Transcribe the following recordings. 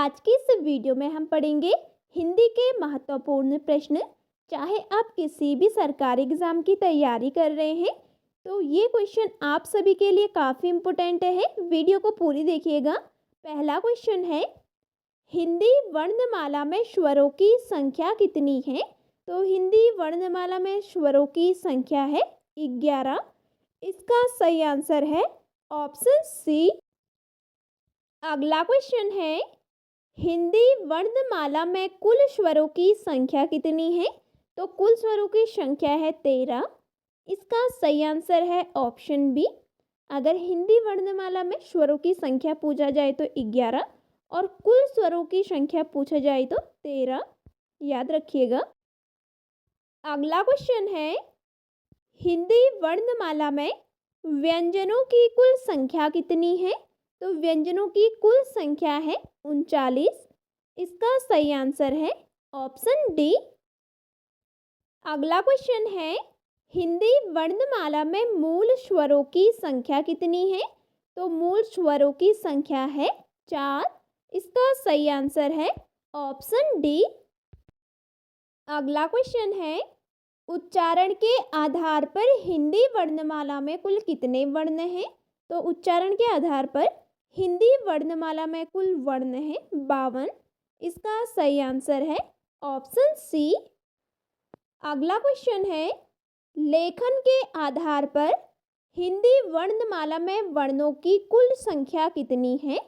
आज की इस वीडियो में हम पढ़ेंगे हिंदी के महत्वपूर्ण प्रश्न। चाहे आप किसी भी सरकारी एग्जाम की तैयारी कर रहे हैं तो ये क्वेश्चन आप सभी के लिए काफ़ी इम्पोर्टेंट है। वीडियो को पूरी देखिएगा। पहला क्वेश्चन है, हिंदी वर्णमाला में स्वरों की संख्या कितनी है? तो हिंदी वर्णमाला में स्वरों की संख्या है 11। इसका सही आंसर है ऑप्शन सी। अगला क्वेश्चन है, हिंदी वर्णमाला में कुल स्वरों की संख्या कितनी है? तो कुल स्वरों की संख्या है 13। इसका सही आंसर है ऑप्शन बी। अगर हिंदी वर्णमाला में स्वरों की संख्या पूछा जाए तो 11 और कुल स्वरों की संख्या पूछा जाए तो 13, याद रखिएगा। अगला क्वेश्चन है, हिंदी वर्णमाला में व्यंजनों की कुल संख्या कितनी है? तो व्यंजनों की कुल संख्या है 39। इसका सही आंसर है ऑप्शन डी। अगला क्वेश्चन है, हिंदी वर्णमाला में मूल स्वरों की संख्या कितनी है? तो मूल स्वरों की संख्या है 4। इसका सही आंसर है ऑप्शन डी। अगला क्वेश्चन है, उच्चारण के आधार पर हिंदी वर्णमाला में कुल कितने वर्ण हैं? तो उच्चारण के आधार पर हिंदी वर्णमाला में कुल वर्ण है 52। इसका सही आंसर है ऑप्शन सी। अगला क्वेश्चन है, लेखन के आधार पर हिंदी वर्णमाला में वर्णों की कुल संख्या कितनी है?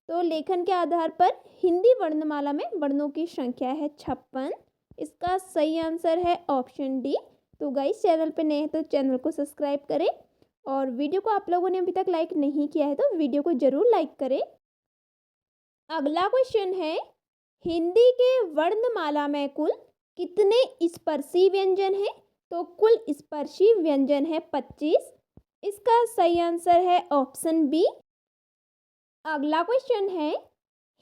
तो लेखन के आधार पर हिंदी वर्णमाला में वर्णों की संख्या है 56। इसका सही आंसर है ऑप्शन डी। तो गाइस, चैनल पे नए हैं तो चैनल को सब्सक्राइब करें और वीडियो को आप लोगों ने अभी तक लाइक नहीं किया है तो वीडियो को ज़रूर लाइक करें। अगला क्वेश्चन है, हिंदी के वर्णमाला में कुल कितने स्पर्शी व्यंजन हैं? तो कुल स्पर्शी व्यंजन है 25। इसका सही आंसर है ऑप्शन बी। अगला क्वेश्चन है,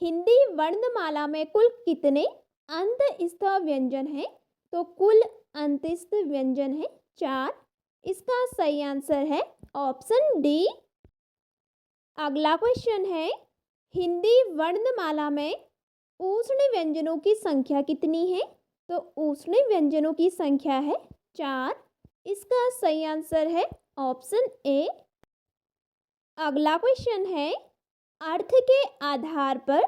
हिंदी वर्णमाला में कुल कितने अंतस्थ व्यंजन हैं? तो कुल अंतस्थ व्यंजन है 4। इसका सही आंसर है ऑप्शन डी। अगला क्वेश्चन है, हिंदी वर्णमाला में ऊष्ण व्यंजनों की संख्या कितनी है? तो ऊष्ण व्यंजनों की संख्या है 4। इसका सही आंसर है ऑप्शन ए। अगला क्वेश्चन है, अर्थ के आधार पर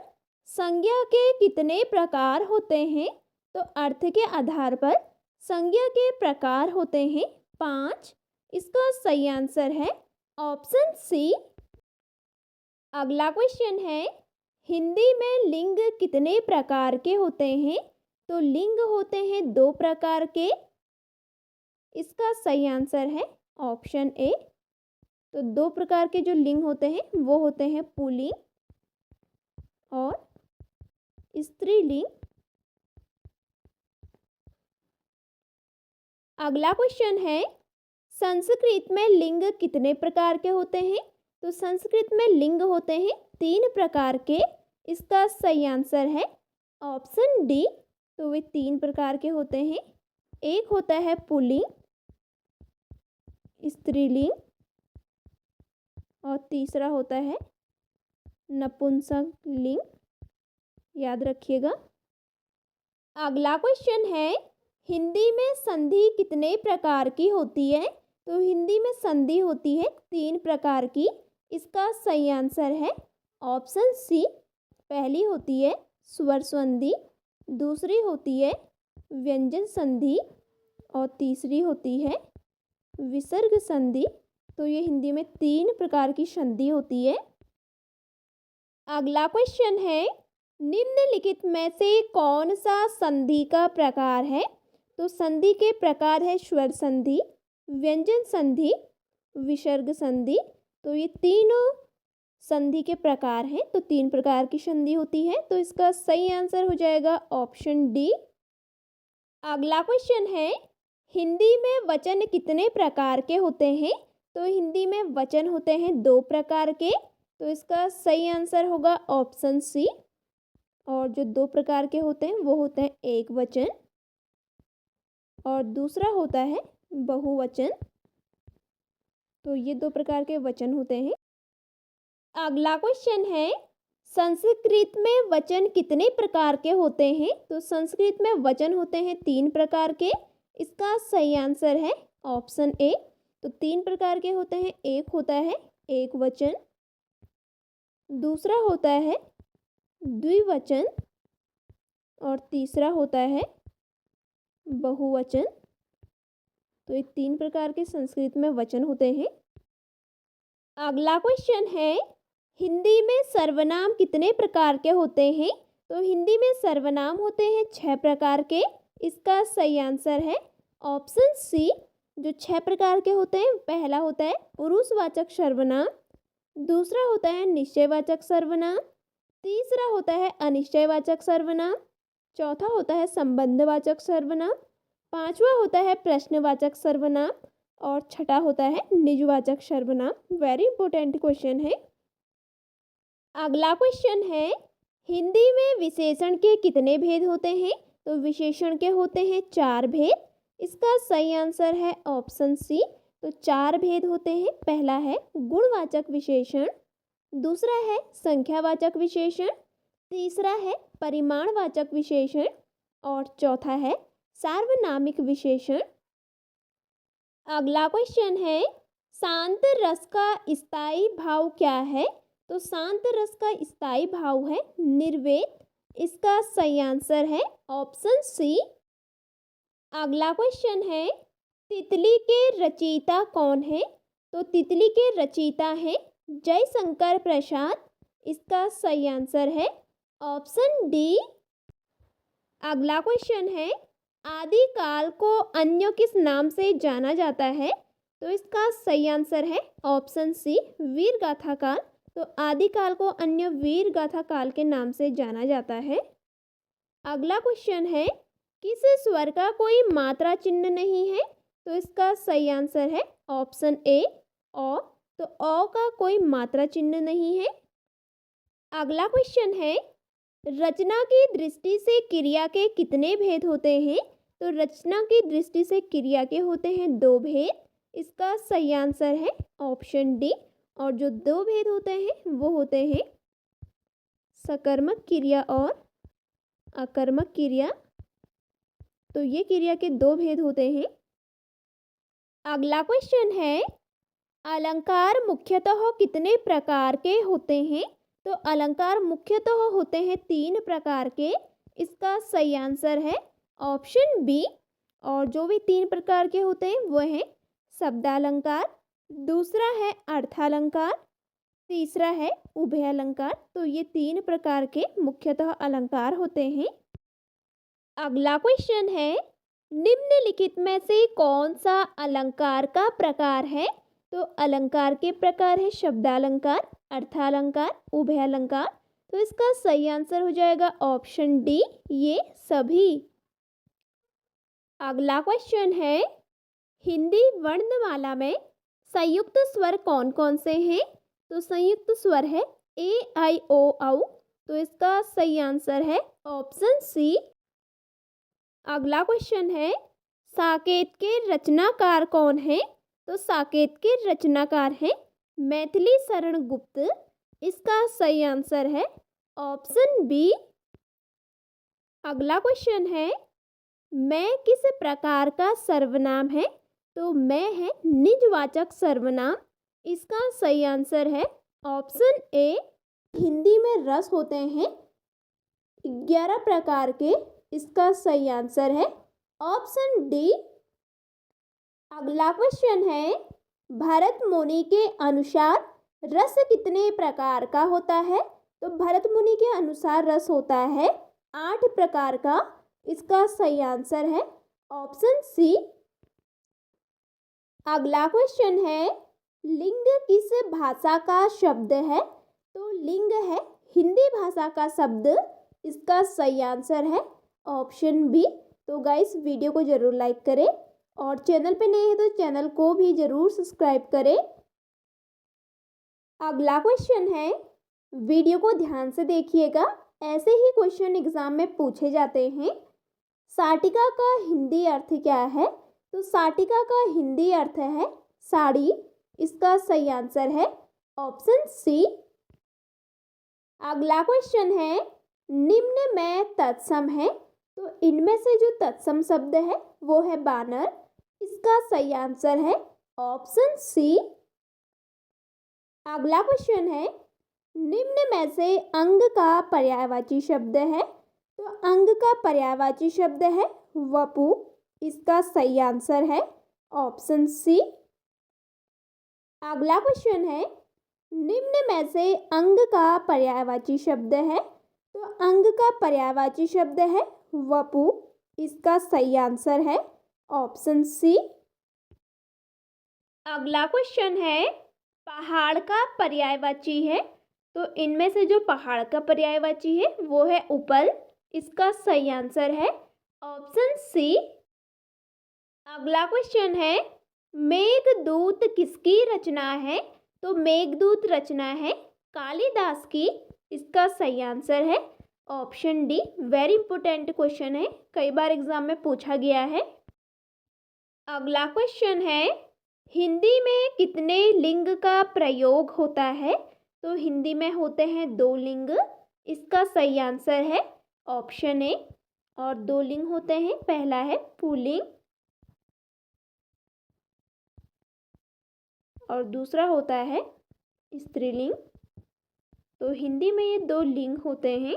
संज्ञा के कितने प्रकार होते हैं? तो अर्थ के आधार पर संज्ञा के प्रकार होते हैं 5। इसका सही आंसर है ऑप्शन सी। अगला क्वेश्चन है, हिंदी में लिंग कितने प्रकार के होते हैं? तो लिंग होते हैं 2 प्रकार के। इसका सही आंसर है ऑप्शन ए। तो 2 प्रकार के जो लिंग होते हैं वो होते हैं पुल्लिंग और स्त्रीलिंग। अगला क्वेश्चन है, संस्कृत में लिंग कितने प्रकार के होते हैं? तो संस्कृत में लिंग होते हैं 3 प्रकार के। इसका सही आंसर है ऑप्शन डी। तो वे 3 प्रकार के होते हैं। एक होता है पुल्लिंग, स्त्रीलिंग और तीसरा होता है नपुंसक लिंग। याद रखिएगा। अगला क्वेश्चन है, हिंदी में संधि कितने प्रकार की होती है? तो हिंदी में संधि होती है 3 प्रकार की। इसका सही आंसर है ऑप्शन सी। पहली होती है स्वर संधि, दूसरी होती है व्यंजन संधि और तीसरी होती है विसर्ग संधि। तो ये हिंदी में 3 प्रकार की संधि होती है। अगला क्वेश्चन है, निम्नलिखित में से कौन सा संधि का प्रकार है? तो संधि के प्रकार है स्वर संधि, व्यंजन संधि, विसर्ग संधि। तो ये तीनों संधि के प्रकार हैं। तो 3 प्रकार की संधि होती है। तो इसका सही आंसर हो जाएगा ऑप्शन डी। अगला क्वेश्चन है, हिंदी में वचन कितने प्रकार के होते हैं? तो हिंदी में वचन होते हैं 2 प्रकार के। तो इसका सही आंसर होगा ऑप्शन सी। और जो 2 प्रकार के होते हैं वो होते हैं एक वचन और दूसरा होता है बहुवचन। तो ये 2 प्रकार के वचन होते हैं। अगला क्वेश्चन है, संस्कृत में वचन कितने प्रकार के होते हैं? तो संस्कृत में वचन होते हैं 3 प्रकार के। इसका सही आंसर है ऑप्शन ए। तो 3 प्रकार के होते हैं। एक होता है एक वचन, दूसरा होता है द्विवचन और तीसरा होता है बहुवचन। तो ये 3 प्रकार के संस्कृत में वचन होते हैं। अगला क्वेश्चन है, हिंदी में सर्वनाम कितने प्रकार के होते हैं? तो हिंदी में सर्वनाम होते हैं 6 प्रकार के। इसका सही आंसर है ऑप्शन सी। जो 6 प्रकार के होते हैं, पहला होता है पुरुषवाचक सर्वनाम, दूसरा होता है निश्चयवाचक सर्वनाम, तीसरा होता है अनिश्चयवाचक सर्वनाम, चौथा होता है संबंधवाचक सर्वनाम, पांचवा होता है प्रश्नवाचक सर्वनाम और छठा होता है निजवाचक सर्वनाम। वेरी इंपॉर्टेंट क्वेश्चन है। अगला क्वेश्चन है, हिंदी में विशेषण के कितने भेद होते हैं? तो विशेषण के होते हैं 4 भेद। इसका सही आंसर है ऑप्शन सी। तो 4 भेद होते हैं। पहला है गुणवाचक विशेषण, दूसरा है संख्यावाचक विशेषण, तीसरा है परिमाणवाचक विशेषण और चौथा है सार्वनामिक विशेषण। अगला क्वेश्चन है, शांत रस का स्थायी भाव क्या है? तो शांत रस का स्थायी भाव है निर्वेद। इसका सही आंसर है ऑप्शन सी। अगला क्वेश्चन है, तितली के रचयिता कौन है? तो तितली के रचयिता हैं जयशंकर प्रसाद। इसका सही आंसर है ऑप्शन डी। अगला क्वेश्चन है, आदिकाल को अन्य किस नाम से जाना जाता है? तो इसका सही आंसर है ऑप्शन सी वीर गाथा काल। तो आदिकाल को अन्य वीर गाथा काल के नाम से जाना जाता है। अगला क्वेश्चन है, किस स्वर का कोई मात्रा चिन्ह नहीं है? तो इसका सही आंसर है ऑप्शन ए अ। तो अ का कोई मात्रा चिन्ह नहीं है। अगला क्वेश्चन है, रचना की दृष्टि से क्रिया के कितने भेद होते हैं? तो रचना की दृष्टि से क्रिया के होते हैं 2 भेद। इसका सही आंसर है ऑप्शन डी। और जो 2 भेद होते हैं वो होते हैं सकर्मक क्रिया और अकर्मक क्रिया। तो ये क्रिया के 2 भेद होते हैं। अगला क्वेश्चन है, अलंकार मुख्यतः कितने प्रकार के होते हैं? तो अलंकार मुख्यतः होते हैं 3 प्रकार के। इसका सही आंसर है ऑप्शन बी। और जो भी 3 प्रकार के होते हैं वो हैं शब्दालंकार, दूसरा है अर्थालंकार, तीसरा है उभयालंकार। तो ये 3 प्रकार के मुख्यतः अलंकार होते हैं। अगला क्वेश्चन है, निम्नलिखित में से कौन सा अलंकार का प्रकार है? तो अलंकार के प्रकार है शब्दालंकार, अर्थालंकार, उभयालंकार। तो इसका सही आंसर हो जाएगा ऑप्शन डी ये सभी। अगला क्वेश्चन है, हिंदी वर्णमाला में संयुक्त स्वर कौन कौन से हैं? तो संयुक्त स्वर है ए आई ओ औ। तो इसका सही आंसर है ऑप्शन सी। अगला क्वेश्चन है, साकेत के रचनाकार कौन है? तो साकेत के रचनाकार हैं मैथिली शरण गुप्त। इसका सही आंसर है ऑप्शन बी। अगला क्वेश्चन है, मैं किस प्रकार का सर्वनाम है? तो मैं है निजवाचक सर्वनाम। इसका सही आंसर है ऑप्शन ए। हिंदी में रस होते हैं 11 प्रकार के। इसका सही आंसर है ऑप्शन डी। अगला क्वेश्चन है, भरत मुनि के अनुसार रस कितने प्रकार का होता है? तो भरत मुनि के अनुसार रस होता है 8 प्रकार का। इसका सही आंसर है ऑप्शन सी। अगला क्वेश्चन है, लिंग किस भाषा का शब्द है? तो लिंग है हिंदी भाषा का शब्द। इसका सही आंसर है ऑप्शन बी। तो गाइस वीडियो को ज़रूर लाइक करें और चैनल पे नए हैं तो चैनल को भी ज़रूर सब्सक्राइब करें। अगला क्वेश्चन है, वीडियो को ध्यान से देखिएगा, ऐसे ही क्वेश्चन एग्जाम में पूछे जाते हैं। साटिका का हिंदी अर्थ क्या है? तो साटिका का हिंदी अर्थ है साड़ी। इसका सही आंसर है ऑप्शन सी। अगला क्वेश्चन है निम्न में तत्सम है, तो इनमें से जो तत्सम शब्द है वो है बानर। इसका सही आंसर है ऑप्शन सी। अगला क्वेश्चन है निम्न में से अंग का पर्यायवाची शब्द है, तो अंग का पर्यायवाची शब्द है वपु। इसका सही आंसर है ऑप्शन सी। अगला क्वेश्चन है निम्न में से अंग का पर्यायवाची शब्द है, तो अंग का पर्यायवाची शब्द है वपु। इसका सही आंसर है ऑप्शन सी। अगला क्वेश्चन है पहाड़ का पर्यायवाची है, तो इनमें से जो पहाड़ का पर्यायवाची है वो है उपल। इसका सही आंसर है ऑप्शन सी। अगला क्वेश्चन है मेघदूत किसकी रचना है, तो मेघदूत रचना है कालिदास की। इसका सही आंसर है option D. Very important question है, कई बार एग्जाम में पूछा गया है। अगला क्वेश्चन है हिंदी में कितने लिंग का प्रयोग होता है, तो हिंदी में होते हैं 2 लिंग। इसका सही आंसर है ऑप्शन ए। और 2 लिंग होते हैं, पहला है पुल्लिंग और दूसरा होता है स्त्रीलिंग। तो हिंदी में ये 2 लिंग होते हैं।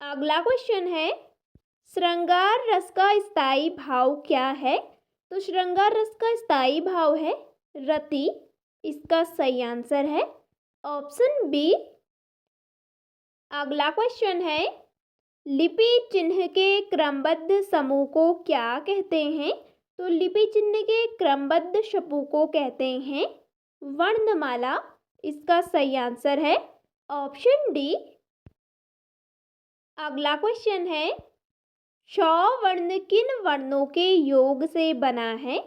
अगला क्वेश्चन है श्रृंगार रस का स्थायी भाव क्या है, तो श्रृंगार रस का स्थायी भाव है रति। इसका सही आंसर है ऑप्शन बी। अगला क्वेश्चन है लिपि चिन्ह के क्रमबद्ध समूह को क्या कहते हैं, तो लिपि चिन्ह के क्रमबद्ध समूह को कहते हैं वर्णमाला। इसका सही आंसर है ऑप्शन डी। अगला क्वेश्चन है छ वर्ण किन वर्णों के योग से बना है,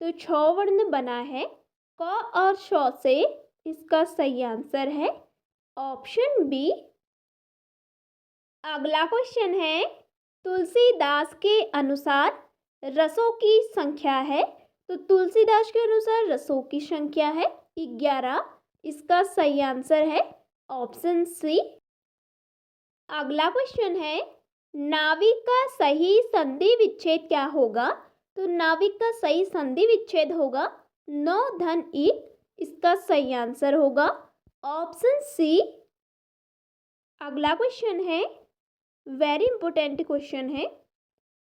तो छ वर्ण बना है क और श से। इसका सही आंसर है ऑप्शन बी। अगला क्वेश्चन है तुलसीदास के अनुसार रसों की संख्या है, तो तुलसीदास के अनुसार रसों की संख्या है 11। इसका सही आंसर है ऑप्शन सी। अगला क्वेश्चन है नाविक का सही संधि विच्छेद क्या होगा, तो नाविक का सही संधि विच्छेद होगा नौ धन एक। इसका सही आंसर होगा ऑप्शन सी। अगला क्वेश्चन है वेरी इंपॉर्टेंट क्वेश्चन है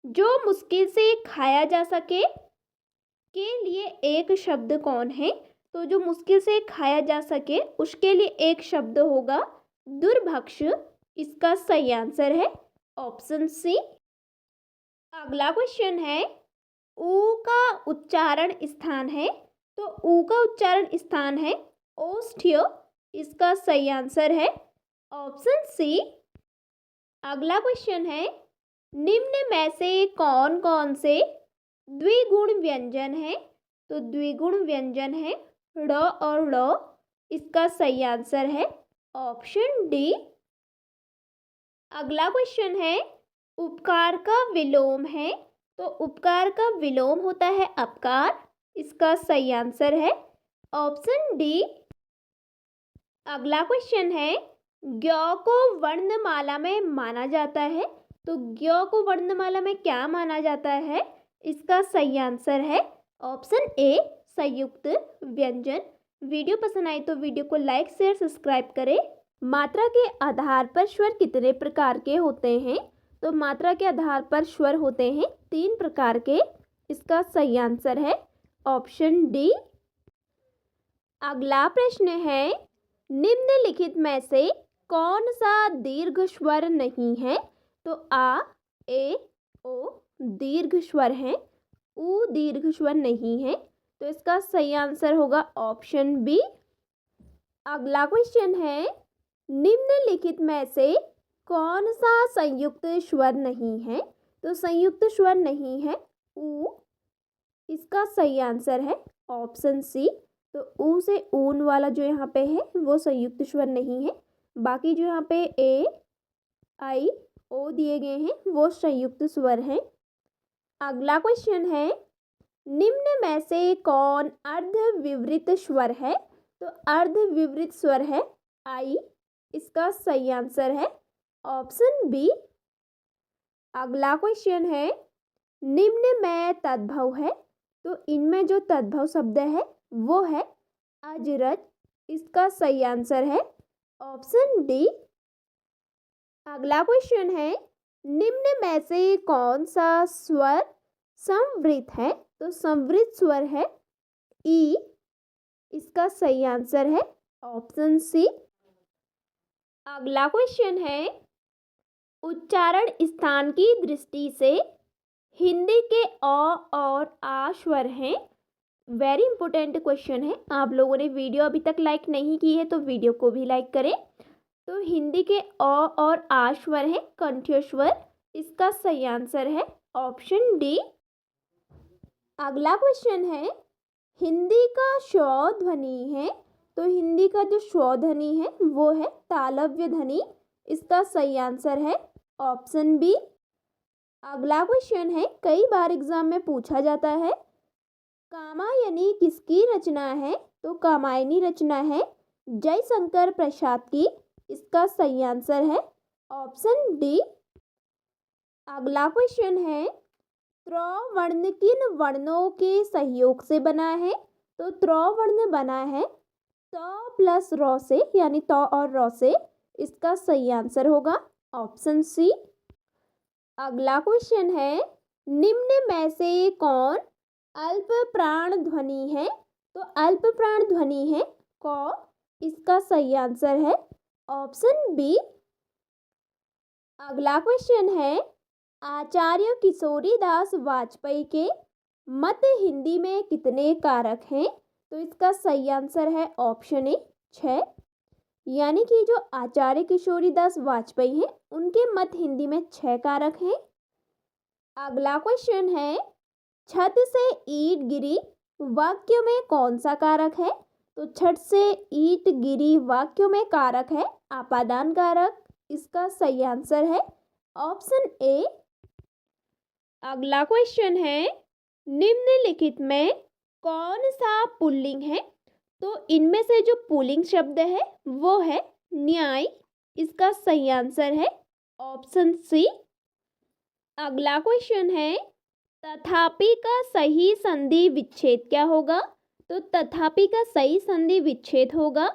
जो मुश्किल से खाया जा सके के लिए एक शब्द कौन है, तो जो मुश्किल से खाया जा सके उसके लिए एक शब्द होगा दुर्भक्ष। इसका सही आंसर है ऑप्शन सी। अगला क्वेश्चन है ऊ का उच्चारण स्थान है, तो ऊ का उच्चारण स्थान है ओष्ठ्य। इसका सही आंसर है ऑप्शन सी। अगला क्वेश्चन है निम्न में से कौन कौन से द्विगुण व्यंजन है, तो द्विगुण व्यंजन है ड़ और ड़। इसका सही आंसर है ऑप्शन डी। अगला क्वेश्चन है उपकार का विलोम है, तो उपकार का विलोम होता है अपकार। इसका सही आंसर है ऑप्शन डी। अगला क्वेश्चन है ज्ञ को वर्णमाला में माना जाता है, तो ज्ञ को वर्णमाला में क्या माना जाता है। इसका सही आंसर है ऑप्शन ए संयुक्त व्यंजन। वीडियो पसंद आई तो वीडियो को लाइक शेयर सब्सक्राइब करें। मात्रा के आधार पर स्वर कितने प्रकार के होते हैं, तो मात्रा के आधार पर स्वर होते हैं 3 प्रकार के। इसका सही आंसर है ऑप्शन डी। अगला प्रश्न है निम्नलिखित में से कौन सा दीर्घ स्वर नहीं है, तो आ ए ओ दीर्घ स्वर है, ऊ दीर्घ स्वर नहीं है। तो इसका सही आंसर होगा ऑप्शन बी। अगला क्वेश्चन है निम्नलिखित में से कौन सा संयुक्त स्वर नहीं है, तो संयुक्त स्वर नहीं है ऊ। इसका सही आंसर है ऑप्शन सी। तो ऊ से ऊन वाला जो यहाँ पे है वो संयुक्त स्वर नहीं है, बाकी जो यहाँ पे ए आई ओ दिए गए हैं वो संयुक्त स्वर हैं। अगला क्वेश्चन है निम्न में से कौन अर्धविवृत स्वर है, तो अर्धविवृत स्वर है आई इसका सही आंसर है ऑप्शन बी। अगला क्वेश्चन है निम्न में तद्भव है, तो इनमें जो तद्भव शब्द है वो है अजरज, इसका सही आंसर है ऑप्शन डी। अगला क्वेश्चन है निम्न में से कौन सा स्वर संवृत है, तो संवृत स्वर है ई, इसका सही आंसर है ऑप्शन सी। अगला क्वेश्चन है उच्चारण स्थान की दृष्टि से हिंदी के अ और आ स्वर हैं। वेरी इंपॉर्टेंट क्वेश्चन है, आप लोगों ने वीडियो अभी तक लाइक नहीं की है तो वीडियो को भी लाइक करें। तो हिंदी के अ और आ स्वर है कंठ्य स्वर, इसका सही आंसर है ऑप्शन डी। अगला क्वेश्चन है हिंदी का श्व ध्वनि है, तो हिंदी का जो श्व ध्वनि है वो है तालव्य ध्वनि, इसका सही आंसर है ऑप्शन बी। अगला क्वेश्चन है कई बार एग्जाम में पूछा जाता है कामायनी किसकी रचना है, तो कामायनी रचना है जयशंकर प्रसाद की, इसका सही आंसर है ऑप्शन डी। अगला क्वेश्चन है त्र वर्ण किन वर्णों के सहयोग से बना है, तो त्र वर्ण बना है त प्लस र से, यानी त और र से, इसका सही आंसर होगा ऑप्शन सी। अगला क्वेश्चन है निम्न में से कौन अल्प प्राण ध्वनि है, तो अल्प प्राण ध्वनि है क, इसका सही आंसर है ऑप्शन बी। अगला क्वेश्चन है आचार्य किशोरीदास वाजपेयी के मत हिंदी में कितने कारक हैं, तो इसका सही आंसर है ऑप्शन ए 6, यानी कि जो आचार्य किशोरीदास वाजपेयी हैं उनके मत हिंदी में 6 कारक हैं। अगला क्वेश्चन है छत से ईंट गिरी वाक्य में कौन सा कारक है, तो छत से ईंट गिरी वाक्य में कारक है आपादान कारक, इसका सही आंसर है ऑप्शन ए। अगला क्वेश्चन है निम्नलिखित में कौन सा पुल्लिंग है, तो इनमें से जो पुल्लिंग शब्द है वो है न्याय, इसका सही आंसर है ऑप्शन सी। अगला क्वेश्चन है तथापि का सही संधि विच्छेद क्या होगा, तो तथापि का सही संधि विच्छेद होगा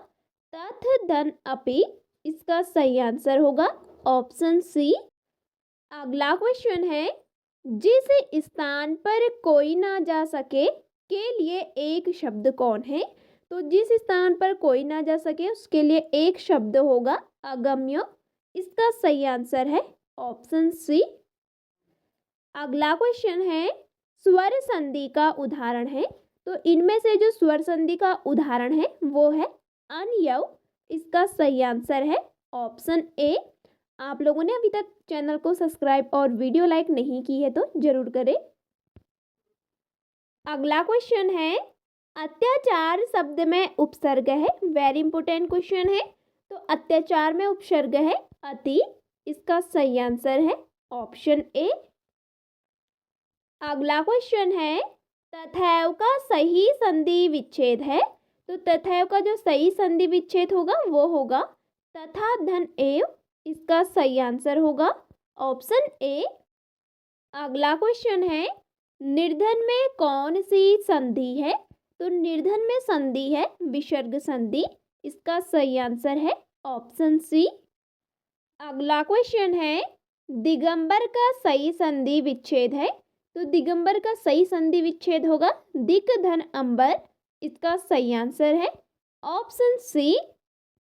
तथ धन अपि, इसका सही आंसर होगा ऑप्शन सी। अगला क्वेश्चन है जिस स्थान पर कोई ना जा सके के लिए एक शब्द कौन है, तो जिस स्थान पर कोई ना जा सके उसके लिए एक शब्द होगा अगम्य, इसका सही आंसर है ऑप्शन सी। अगला क्वेश्चन है स्वर संधि का उदाहरण है, तो इनमें से जो स्वर संधि का उदाहरण है वो है अनयव, इसका सही आंसर है ऑप्शन ए। आप लोगों ने अभी तक चैनल को सब्सक्राइब और वीडियो लाइक नहीं की है तो जरूर करें। अगला क्वेश्चन है अत्याचार शब्द में उपसर्ग है, वेरी इंपॉर्टेंट क्वेश्चन है। तो अत्याचार में उपसर्ग है अति, इसका सही आंसर है ऑप्शन ए। अगला क्वेश्चन है तथैव का सही संधि विच्छेद है, तो तथैव का जो सही संधि विच्छेद होगा वो होगा तथा धन एव, इसका सही आंसर होगा ऑप्शन ए। अगला क्वेश्चन है निर्धन में कौन सी संधि है, तो निर्धन में संधि है विसर्ग संधि, इसका सही आंसर है ऑप्शन सी। अगला क्वेश्चन है दिगंबर का सही संधि विच्छेद है, तो दिगंबर का सही संधि विच्छेद होगा दिक धन अंबर, इसका सही आंसर है ऑप्शन सी।